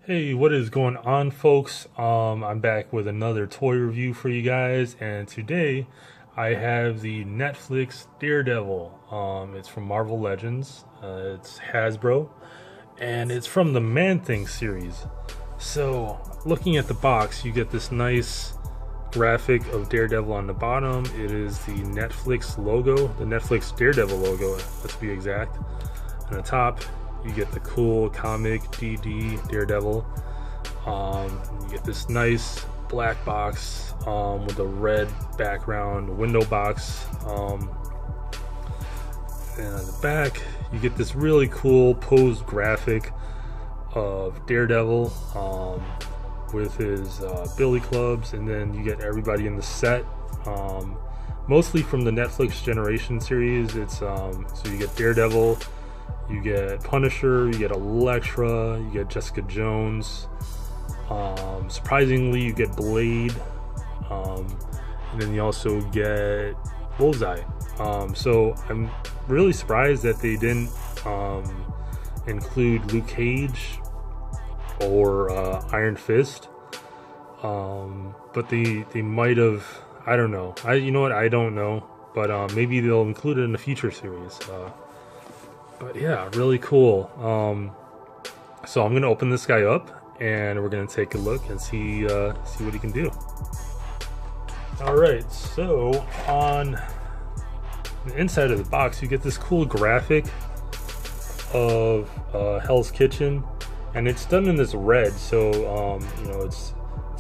Hey, what is going on, folks? I'm back with another toy review for you guys, and today I have the Netflix Daredevil. It's from Marvel Legends. It's Hasbro, and it's from the Man Thing series. So, looking at the box, you get this nice graphic of Daredevil on the bottom. It is the Netflix logo, the Netflix Daredevil logo, let's be exact. On the top, you get the cool comic DD Daredevil. You get this nice black box with a red background window box. And on the back, you get this really cool posed graphic of Daredevil with his billy clubs, and then you get everybody in the set. Mostly from the Netflix Generation series. It's so you get Daredevil, you get Punisher, you get Elektra, you get Jessica Jones. Surprisingly, you get Blade, and then you also get Bullseye. So I'm really surprised that they didn't include Luke Cage or Iron Fist. But they might have. I don't know. You know what? I don't know. But maybe they'll include it in a future series. But yeah, really cool. So I'm gonna open this guy up, and we're gonna take a look and see what he can do. All right, so on the inside of the box, you get this cool graphic of Hell's Kitchen, and it's done in this red. So it's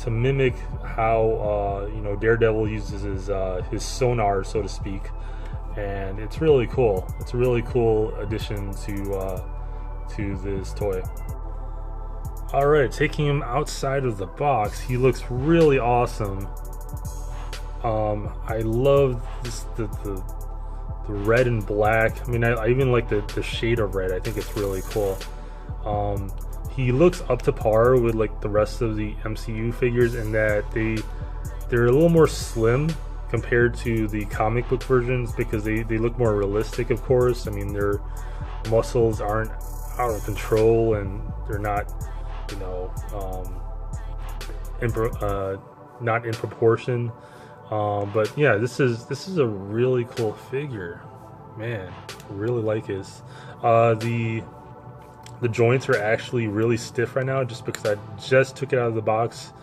to mimic how Daredevil uses his sonar, so to speak. And it's really cool. It's a really cool addition to this toy. All right, taking him outside of the box, he looks really awesome. I love the red and black. I mean, I even like the shade of red. I think it's really cool. He looks up to par with like the rest of the MCU figures in that they're a little more slim compared to the comic book versions, because they look more realistic, of course. I mean, their muscles aren't out of control, and they're not, not in proportion. But yeah, this is a really cool figure, man. I really like this. The joints are actually really stiff right now, just because I just took it out of the box.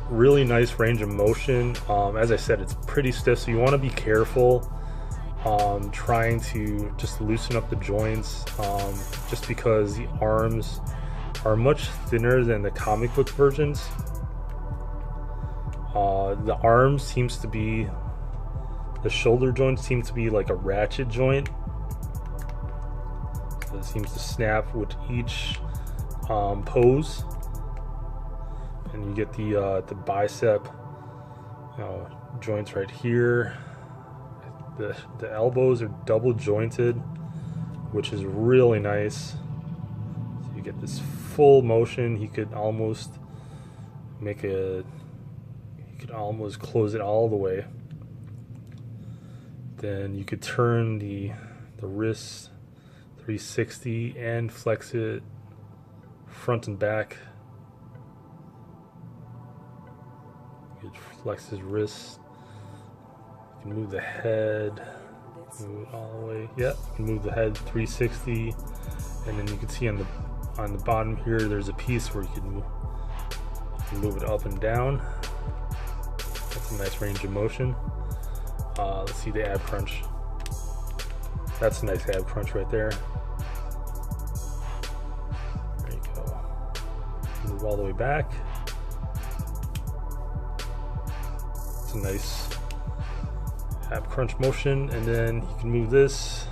Really nice range of motion. As I said, it's pretty stiff, so you want to be careful trying to just loosen up the joints, just because the arms are much thinner than the comic book versions. The arms seems to be, the shoulder joint seems to be like a ratchet joint. So it seems to snap with each pose. And you get the bicep, joints right here. The elbows are double jointed, which is really nice. So you get this full motion. He could almost close it all the way. Then you could turn the wrist 360 and flex it front and back. You can flex his wrist. You can move the head, move it all the way. Yep, you can move the head 360, and then you can see on the bottom here, there's a piece where you can move it up and down. That's a nice range of motion. Let's see the ab crunch. That's a nice ab crunch right there. There you go. Move all the way back. It's a nice ab crunch motion, and then you can move this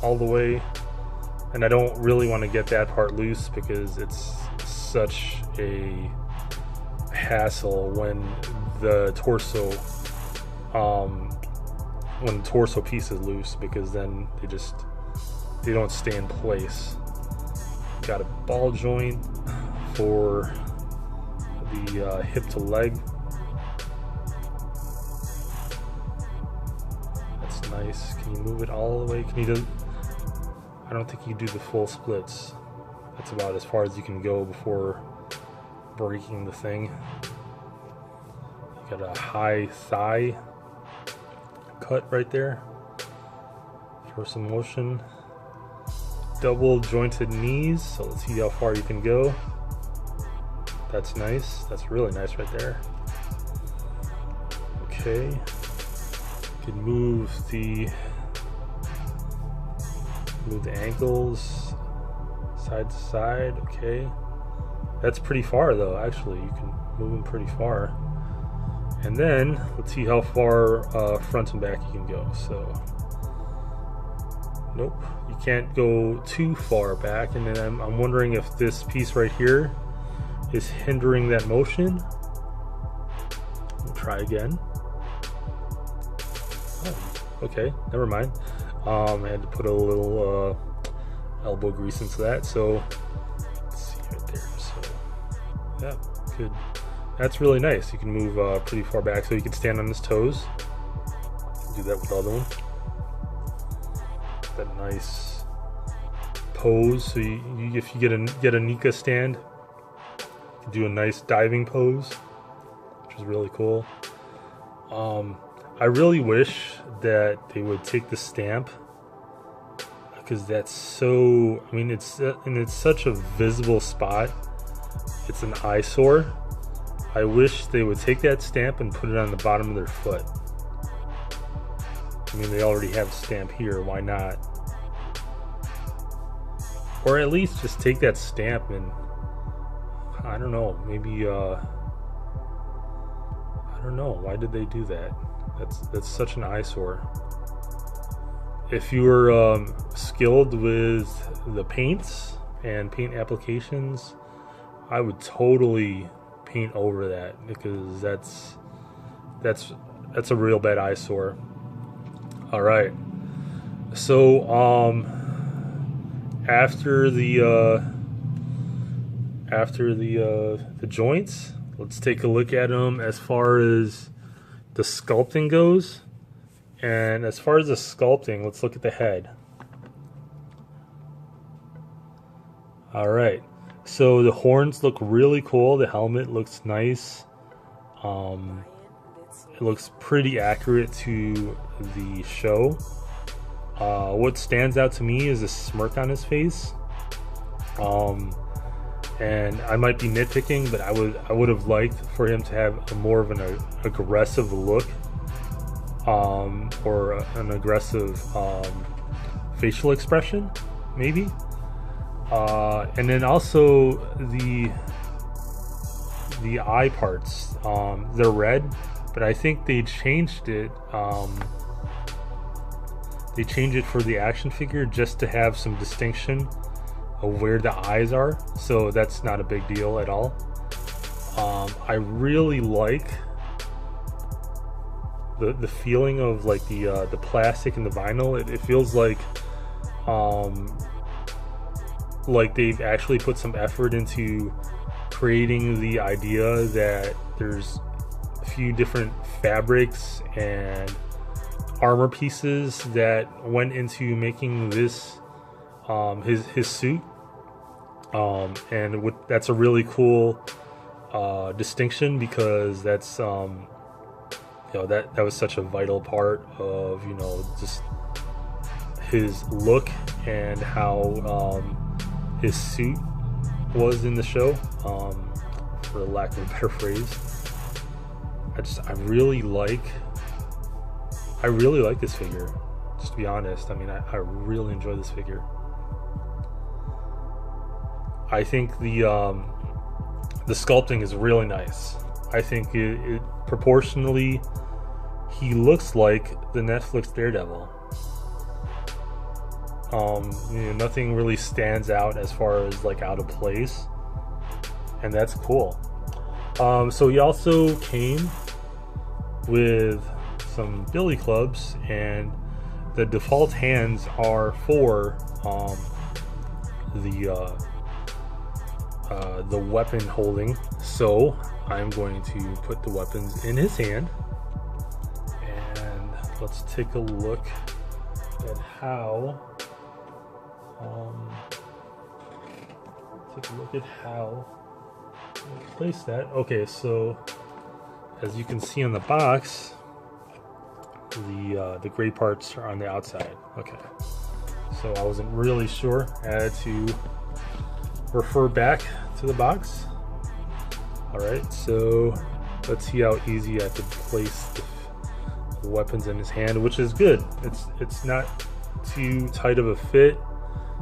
all the way. And I don't really want to get that part loose, because it's such a hassle when the torso piece is loose, because then they don't stay in place. Got a ball joint for the hip to leg. That's nice. Can you move it all the way? Can you do? I don't think you do the full splits. That's about as far as you can go before breaking the thing. You got a high thigh cut right there for some motion. Double jointed knees, so let's see how far you can go. That's nice. That's really nice right there. Okay. You can move the ankles side to side. Okay. That's pretty far though, actually. You can move them pretty far. And then let's see how far front and back you can go. So nope, you can't go too far back. And then I'm wondering if this piece right here is hindering that motion. We'll try again. Oh, okay, never mind. I had to put a little elbow grease into that. So let's see right there. So yeah, good. That's really nice. You can move pretty far back, so you can stand on his toes. Do that with the other one. That nice pose. So if you get a Nika stand, you can do a nice diving pose, which is really cool. I really wish that they would take the stamp, because that's so. I mean, it's such a visible spot. It's an eyesore. I wish they would take that stamp and put it on the bottom of their foot. I mean, they already have a stamp here, why not? Or at least just take that stamp and, I don't know, maybe, I don't know, why did they do that? That's such an eyesore. If you were skilled with the paints and paint applications, I would totally paint over that, because that's a real bad eyesore. All right, so after the joints, let's take a look at them as far as the sculpting goes. And as far as the sculpting, let's look at the head. All right, so the horns look really cool. The helmet looks nice. It looks pretty accurate to the show. What stands out to me is a smirk on his face. And I might be nitpicking, but I would have liked for him to have more of an aggressive look, or an aggressive facial expression, maybe. And then also the eye parts, they're red, but I think they changed it. They changed it for the action figure just to have some distinction of where the eyes are, so that's not a big deal at all. I really like the feeling of like the plastic and the vinyl. It feels like they've actually put some effort into creating the idea that there's a few different fabrics and armor pieces that went into making this his suit, and that's a really cool distinction, because that's that was such a vital part of just his look and how his suit was in the show, for lack of a better phrase. I really like this figure, just to be honest. I mean, I really enjoy this figure. I think the sculpting is really nice. I think it proportionally, he looks like the Netflix Daredevil. Nothing really stands out as far as like out of place, and that's cool. So he also came with some billy clubs, and the default hands are for the weapon holding. So I'm going to put the weapons in his hand, and let's take a look at how take a look at how I place that. Okay, so as you can see on the box, the gray parts are on the outside. Okay, so I wasn't really sure. I had to refer back to the box. All right, so let's see how easy I could place the weapons in his hand, which is good. It's not too tight of a fit,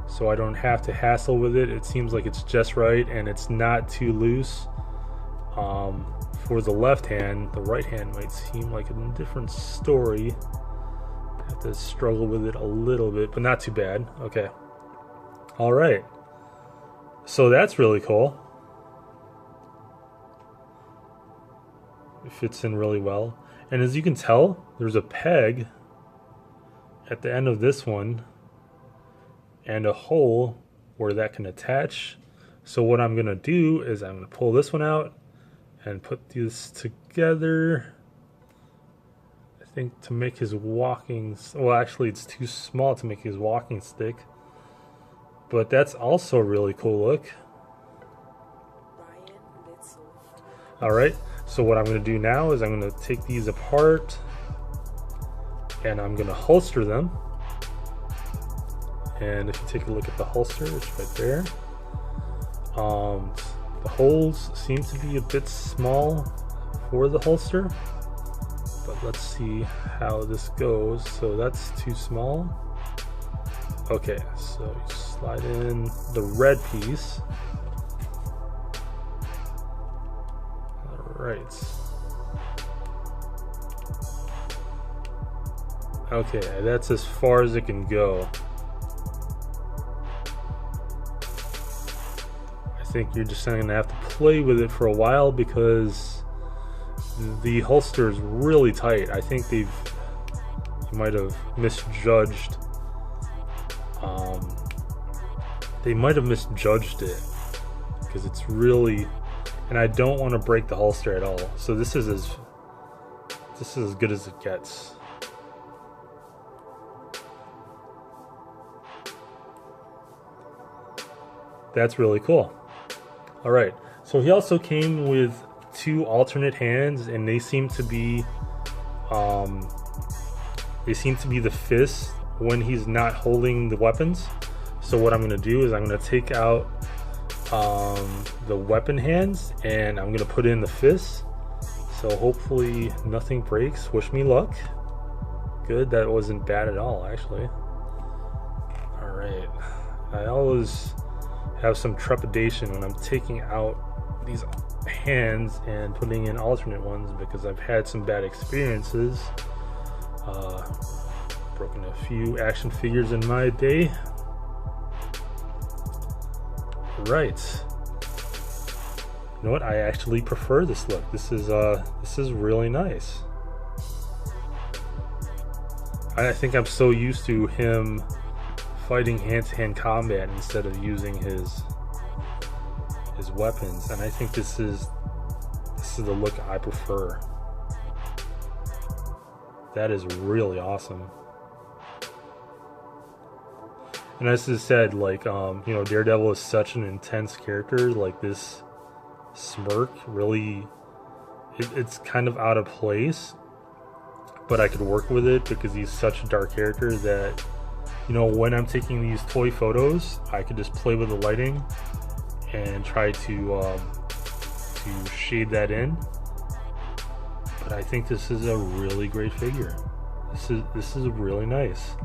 so I don't have to hassle with it. It seems like it's just right, and it's not too loose. For the left hand, the right hand might seem like a different story. I have to struggle with it a little bit, but not too bad. Okay. All right. So that's really cool. It fits in really well. And as you can tell, there's a peg at the end of this one and a hole where that can attach. So what I'm going to do is I'm going to pull this one out and put this together. I think to make his walking... Well, actually, it's too small to make his walking stick. But that's also a really cool look. Alright, so what I'm going to do now is I'm going to take these apart and I'm going to holster them. And if you take a look at the holster, it's right there. The holes seem to be a bit small for the holster, but let's see how this goes. So that's too small. Okay, so you slide in the red piece. All right. Okay, that's as far as it can go. I think you're just going to have to play with it for a while because the holster is really tight. I think you might have misjudged. They might have misjudged it because it's really, and I don't want to break the holster at all. So this is as good as it gets. That's really cool. All right, so he also came with 2 alternate hands, and they seem to be the fists when he's not holding the weapons. So what I'm going to do is I'm going to take out the weapon hands and I'm going to put in the fists. So hopefully nothing breaks. Wish me luck. Good, that wasn't bad at all, actually. All right, I always have some trepidation when I'm taking out these hands and putting in alternate ones because I've had some bad experiences. Broken a few action figures in my day. Right. You know what? I actually prefer this look. This is really nice. I think I'm so used to him fighting hand-to-hand combat instead of using his weapons, and I think this is the look I prefer. That is really awesome. And as I said, like you know, Daredevil is such an intense character. Like this smirk really, it's kind of out of place, but I could work with it because he's such a dark character that, you know, when I'm taking these toy photos, I could just play with the lighting and try to shade that in. But I think this is a really great figure. This is really nice.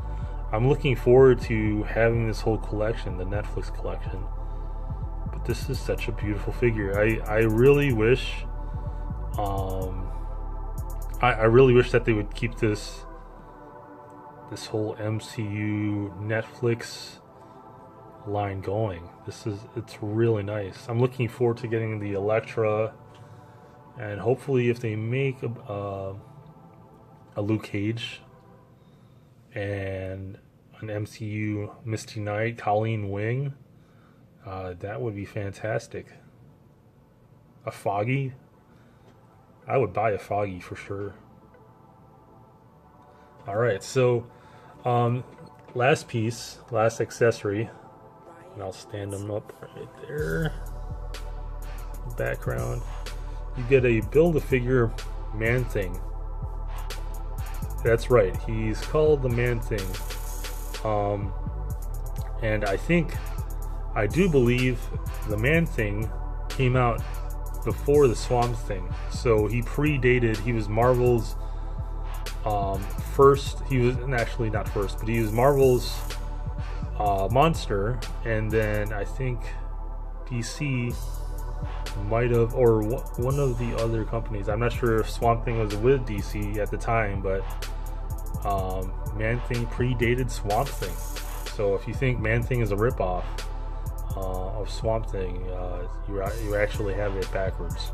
I'm looking forward to having this whole collection, the Netflix collection. But this is such a beautiful figure. I really wish I really wish that they would keep this whole MCU Netflix line going. It's really nice. I'm looking forward to getting the Elektra, and hopefully if they make a Luke Cage and an MCU Misty Knight, Colleen Wing, that would be fantastic. A Foggy, I would buy a Foggy for sure. Alright, so last piece, last accessory, and I'll stand him up right there. Background, you get a Build-A-Figure Man-Thing. That's right, he's called the Man-Thing. And I do believe the Man-Thing came out before the Swamp Thing, so he predated. He was Marvel's first. He was actually not first, but he was Marvel's monster, and then I think DC might have, or one of the other companies. I'm not sure if Swamp Thing was with DC at the time, but Man-Thing predated Swamp Thing. So if you think Man-Thing is a ripoff of Swamp Thing, you actually have it backwards.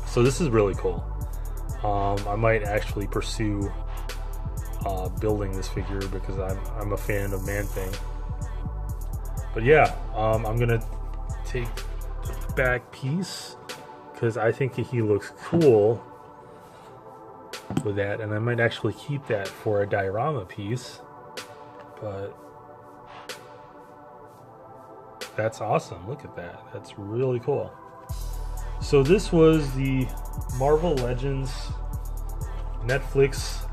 So this is really cool. I might actually pursue building this figure because I'm a fan of Man-Thing. But yeah, I'm gonna take the back piece because I think he looks cool with that, and I might actually keep that for a diorama piece. But that's awesome. Look at that. That's really cool. So this was the Marvel Legends Netflix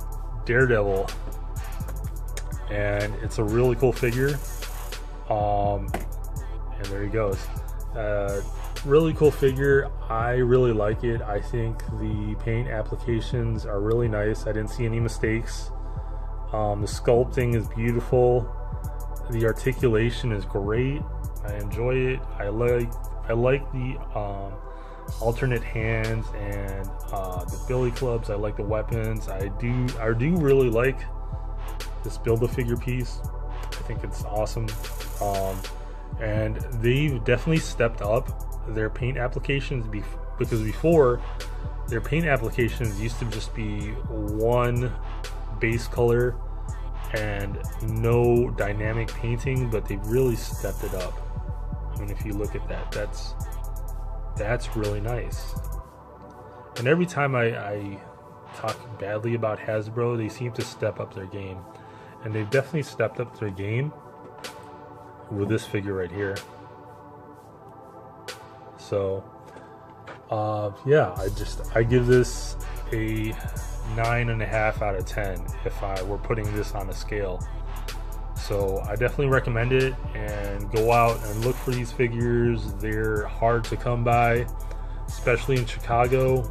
Daredevil, and it's a really cool figure. And there he goes. Really cool figure. I really like it. I think the paint applications are really nice. I didn't see any mistakes. The sculpting is beautiful. The articulation is great. I enjoy it. I like the alternate hands and the billy clubs. I like the weapons. I do really like this Build-A-Figure piece. I think it's awesome. And they've definitely stepped up their paint applications because before their paint applications used to just be one base color and no dynamic painting, but they've really stepped it up. I mean, if you look at that, that's really nice. And every time I talk badly about Hasbro, they seem to step up their game, and they've definitely stepped up their game with this figure right here. So yeah, I give this a 9.5 out of 10 if I were putting this on a scale. So I definitely recommend it, and go out and look for these figures. They're hard to come by, especially in Chicago.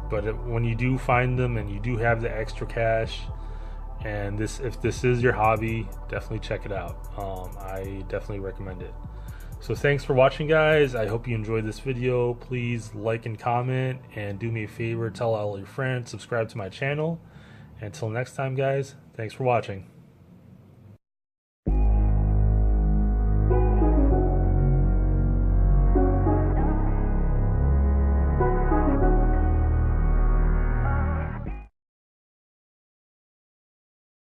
But when you do find them and you do have the extra cash, and if this is your hobby, definitely check it out. I definitely recommend it. So thanks for watching, guys. I hope you enjoyed this video. Please like and comment, and do me a favor, tell all your friends, subscribe to my channel. Until next time, guys, thanks for watching.